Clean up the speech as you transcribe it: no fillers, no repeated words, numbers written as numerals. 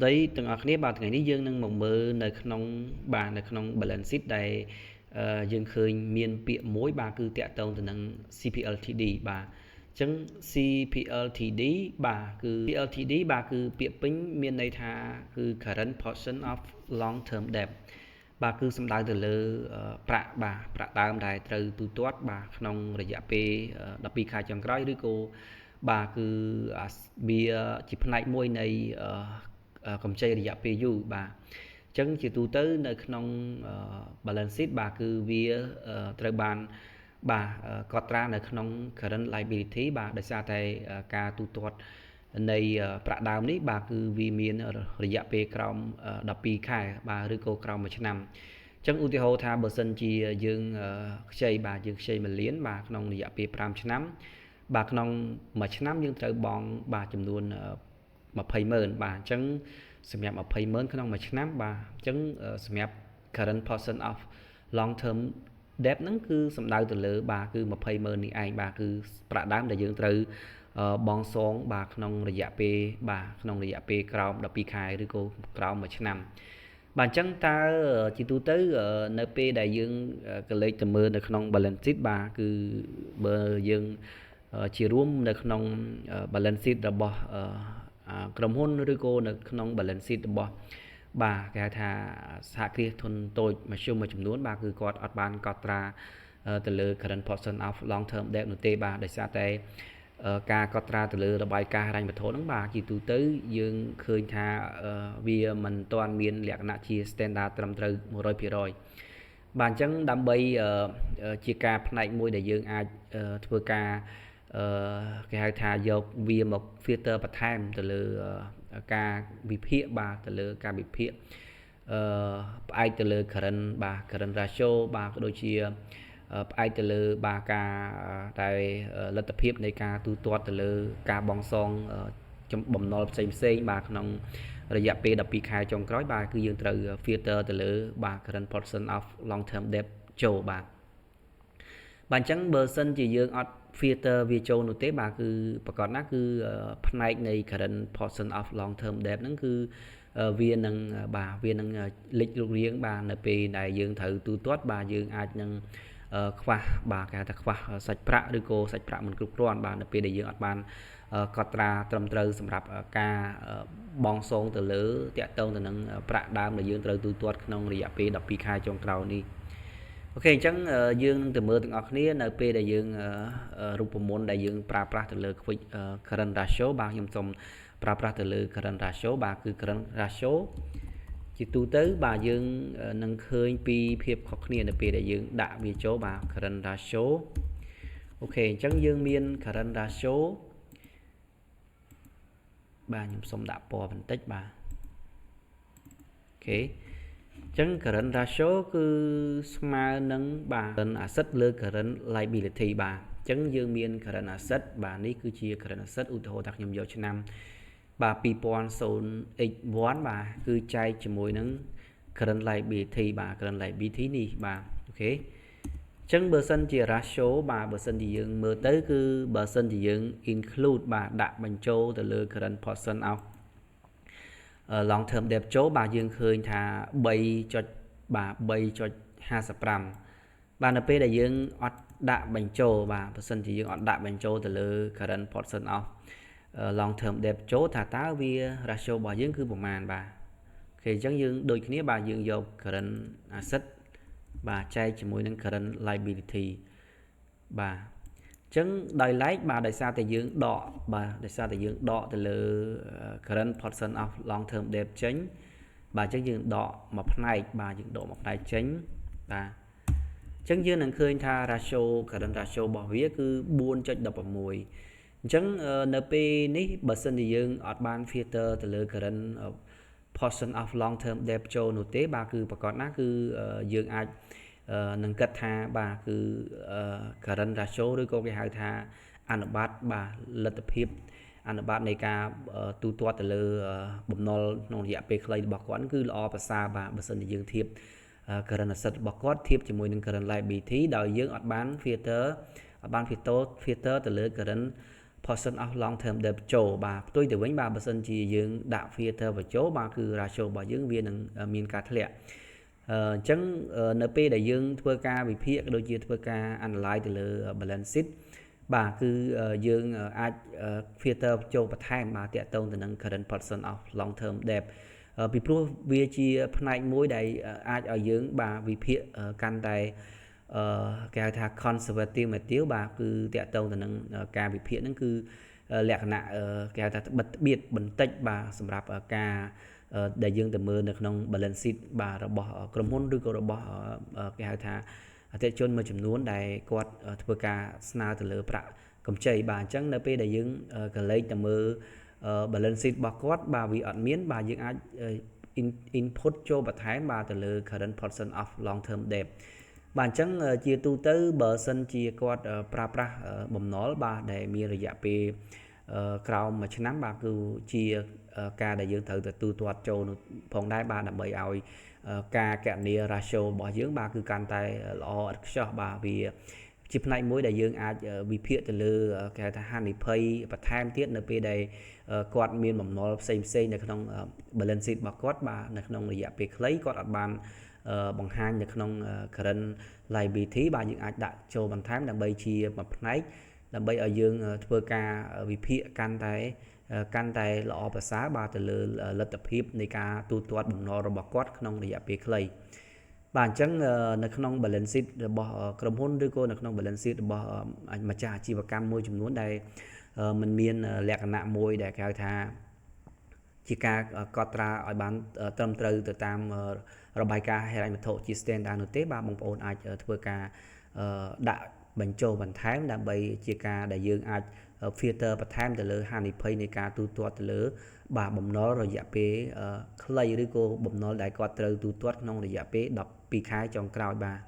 ស្ដីទាំងអស់គ្នាបាទថ្ងៃនេះយើងនឹងមកមើលនៅក្នុង balance sheet ដែលយើងឃើញមានពាក្យមួយបាទគឺតាក់ទងទៅនឹង CPLTD បាទអញ្ចឹង CPLTD បាទគឺ CPLTD បាទគឺពាក្យពេញមានន័យថាគឺ current portion of long term debt បាទគឺសំដៅទៅលើប្រាក់ដើមដែលត្រូវទូទាត់បាទក្នុងរយៈពេល12ខែចុងក្រោយឬក៏បាទគឺវាជាផ្នែកមួយនៃកម្ចីរយៈពេលយូរបាទអញ្ចឹងជាទូទៅនៅក្នុង balance sheet បាទគឺវាត្រូវបានបាទកត់ត្រានៅក្នុង current liability បាទដោយសារតែការទូទាត់នៃប្រាក់ដើមនេះបាទគឺវាមានរយៈពេលក្រោម12ខែបាទឬក៏ក្រោម1ឆ្នាំអញ្ចឹងឧទាហរណ៍ថាបើសិនជាយើងខ្ចីបាទយើងខ្ចី1លានបាទក្នុងរយៈពេល5ឆ្នាំបាទក្នុងមួយឆ្នាំយើងត្រូវបង់បាទចំនួន200000បាទអញ្ចឹងសម្រាប់200000ក្នុងមួយឆ្នាំបាទអញ្ចឹងសម្រាប់ current portion of long term debt ហ្នឹងគឺសំដៅទៅលើបាទគឺ200,000នេះឯងបាទគឺប្រាក់ដើមដែលយើងត្រូវបង់សងបាទក្នុងរយៈពេលបាទក្នុងរយៈពេលក្រោម12ខែឬក៏ក្រោម1ឆ្នាំបាទអញ្ចឹងតើជាទូទៅនៅពេលដែលយើងកលេចទៅមើលនៅក្នុង balance sheet បាទគឺបើយើងជារួមនៅក្នុង balance sheet របស់ក្រុមហ៊ុនឬក៏នៅក្នុង balance sheet របស់បាទគេហៅថាសហគ្រាសធុនតូចមធ្យមមួយចំនួនបាទគឺគាត់អត់បានកត់ត្រាទៅលើ current portion of long term debt នោះទេបាទដោយសារតែការកត់ត្រាទៅលើរបាយការណ៍ហិរញ្ញវត្ថុហ្នឹងបាទជាទូទៅយើងឃើញថាវាមិនទាន់មានលក្ខណៈជា standard ត្រឹមត្រូវ 100% បាទអញ្ចឹងដើម្បីជាការផ្នែកមួយដែលយើងអាចធ្វើការគេហៅថាយកវាមក filter បន្ថែមទៅលើការវិភាគបាទទៅលើការវិភាគផ្អែកទៅលើ current ratio បាទក៏ដូចជាផ្អែកទៅលើបាទការដែលលទ្ធភាពនៃការទូទាត់ទៅលើការបង់សងបំណុលផ្សេងបាទក្នុងរយៈពេល12ខែចុងក្រោយបាទគឺយើងត្រូវ filter ទៅលើបាទ current portion of long term debt ចូលបាទអញ្ចឹងបើសិនជាយើងអត់ filter វាចូលនោះទេបាទគឺប្រកាសណាស់គឺផ្នែកនៃ current portion of long term debt ហ្នឹងគឺវានឹងលេចរូបរាងបាទនៅពេលដែលយើងត្រូវទូទាត់បាទយើងអាចនឹងខ្វះបាទគេហៅថាខ្វះសាច់ប្រាក់ឬក៏សាច់ប្រាក់មិនគ្រប់គ្រាន់បាទនៅពេលដែលយើងអត់បានកត់ត្រាត្រឹមត្រូវសម្រាប់ការបង់សងទៅលើតាក់ទងទៅនឹងប្រាក់ដើមដែលយើងត្រូវទូទាត់ក្នុងរយៈពេល12ខែចុងក្រោយនេះអូខេអញ្ចឹងយើងនឹងទៅមើលទាំងអស់គ្នានៅពេលដែលយើងរូបមន្តដែលយើងប្រើប្រាស់ទៅលើ current ratio បាទខ្ញុំសូមប្រើប្រាស់ទៅលើ current ratio បាទគឺ current ratio ជាទូទៅបាទយើងនឹងឃើញពីភាពខុសគ្នានៅពេលដែលយើងដាក់វាចូលបាទ current ratio អូខេអញ្ចឹងយើងមាន current ratio បាទខ្ញុំសូមដាក់ពណ៌បន្តិចបាទអូខេអញ្ចឹង current ratio គឺស្មើនឹងបាទ current asset លើ current liability បាទអញ្ចឹងយើងមាន current asset បាទនេះគឺជា current asset ឧទាហរណ៍ថាខ្ញុំយកឆ្នាំបាទ2000x1 បាទគឺចែកជាមួយនឹង current liability បាទ current liability នេះបាទអូខេអញ្ចឹងបើសិនជា ratio បាទបើសិនជាយើងមើលទៅគឺបើសិនជាយើង include បាទដាក់បញ្ចូលទៅលើ current portion of long term debt ចូលបាទយើងឃើញថា3.55បាទនៅពេលដែលយើងអត់ដាក់បញ្ចូលបាទបើសិនជាយើងអត់ដាក់បញ្ចូលទៅលើ current portion of long term debt ចូលថាតើវា ratio របស់យើងគឺប្រមាណបាទអូខេអញ្ចឹងយើងដូចគ្នាបាទយើងយក current asset បាទចែកជាមួយនឹង current liability បាទអញ្ចឹងដោយឡែកបាទដោយសារតែយើងដកទៅលើ current portion of long term debt ចេញបាទអញ្ចឹងយើងដកមួយផ្នែកបាទយើងដកមួយផ្នែកចេញបាទអញ្ចឹងយើងនឹងឃើញថា current ratio របស់វាគឺ 4.16 អញ្ចឹងនៅពេលនេះបើសិនជាយើងអត់បាន filter ទៅលើ current portion of long term debt ចូលនោះទេបាទគឺប្រកាសណាគឺយើងអាចនឹងគិតថាបាទគឺ current ratio ឬក៏គេហៅថាអនុបត្តិបាទលទ្ធភាពអនុបត្តិនៃការទូទាត់ទៅលើបំណុលក្នុងរយៈពេលខ្លីរបស់គាត់គឺល្អប្រសើរបាទបើសិនជាយើងធៀប current asset របស់គាត់ធៀបជាមួយនឹង current liability ដោយយើងអត់បាន filter ទៅលើ current portion of long term debt ចូលបាទផ្ទុយទៅវិញបាទបើសិនជាយើងដាក់ filter បញ្ចូលបាទគឺ ratio របស់យើងវានឹងមានការធ្លាក់អញ្ចឹងនៅពេលដែលយើងធ្វើការវិភាគដូចជាធ្វើការ analyze ទៅលើ balance sheet បាទគឺយើងអាច filter ចូលបន្ថែមបាទតាក់ទងទៅនឹង current portion of long term debt ពីព្រោះវាជាផ្នែកមួយដែលអាចឲ្យយើងបាទវិភាគកាន់តែគេហៅថា conservative material បាទគឺតាក់ទងទៅនឹងការវិភាគហ្នឹងគឺលក្ខណៈគេហៅថាបិទបៀតបន្តិចបាទសម្រាប់ការដែលយើងទៅមើលនៅក្នុង balance sheet បាទរបស់ក្រុមហ៊ុនឬក៏របស់គេហៅថាអតិថិជនមួយចំនួនដែលគាត់ធ្វើការស្នើទៅលើប្រាក់កម្ចីបាទអញ្ចឹងនៅពេលដែលយើងក៏លេខទៅមើល balance sheet របស់គាត់បាទវាអត់មានបាទយើងអាច input ចូលបន្ថែមបាទទៅលើ current portion of long term debt បាទអញ្ចឹងជាទូទៅបើសិនជាគាត់ប្រើប្រាស់បំណុលបាទដែលមានរយៈពេលក្រោម1ឆ្នាំបាទគឺជាការដែលយើងត្រូវទៅទូទាត់ចូលផងដែរបាទដើម្បីឲ្យការគណនា ratio របស់យើងបាទគឺកាន់តែល្អឥតខ្ចោះបាទវាជាផ្នែកមួយដែលយើងអាចវិភាគទៅលើគេហៅថាហានិភ័យបន្ថែមទៀតនៅពេលដែលគាត់មានបំណុលផ្សេងនៅក្នុង balance sheet របស់គាត់បាទនៅក្នុងរយៈពេលខ្លីគាត់អត់បានបង្ហាញនៅក្នុង current liability បាទយើងអាចដាក់ចូលបន្ថែមដើម្បីជាមួយផ្នែកដើម្បីឲ្យយើងធ្វើការវិភាគកាន់តែល្អប្រសើរបាទទៅលើលទ្ធភាពនៃការទូទាត់បំណុលរបស់គាត់ក្នុងរយៈពេលខ្លីបាទអញ្ចឹងនៅក្នុង balance sheet របស់ក្រុមហ៊ុនឬក៏នៅក្នុង balance sheet របស់ម្ចាស់អាជីវកម្មមួយចំនួនដែលมันមានលក្ខណៈមួយដែលគេហៅថាជាការកត់ត្រាឲ្យបានត្រឹមត្រូវទៅតាមរបាយការណ៍ហិរញ្ញវត្ថុជា standard នោះទេបាទបងប្អូនអាចធ្វើការដាក់បញ្ចូលបន្ថែមដើម្បីជាការដែលយើងអាច filter បន្ថែមទៅលើហានិភ័យនៃការទូទាត់ទៅលើបាទបំណុលរយៈពេលខ្លីឬក៏បំណុលដែលគាត់ត្រូវទូទាត់ក្នុងរយៈពេល12ខែចុងក្រោយបាទ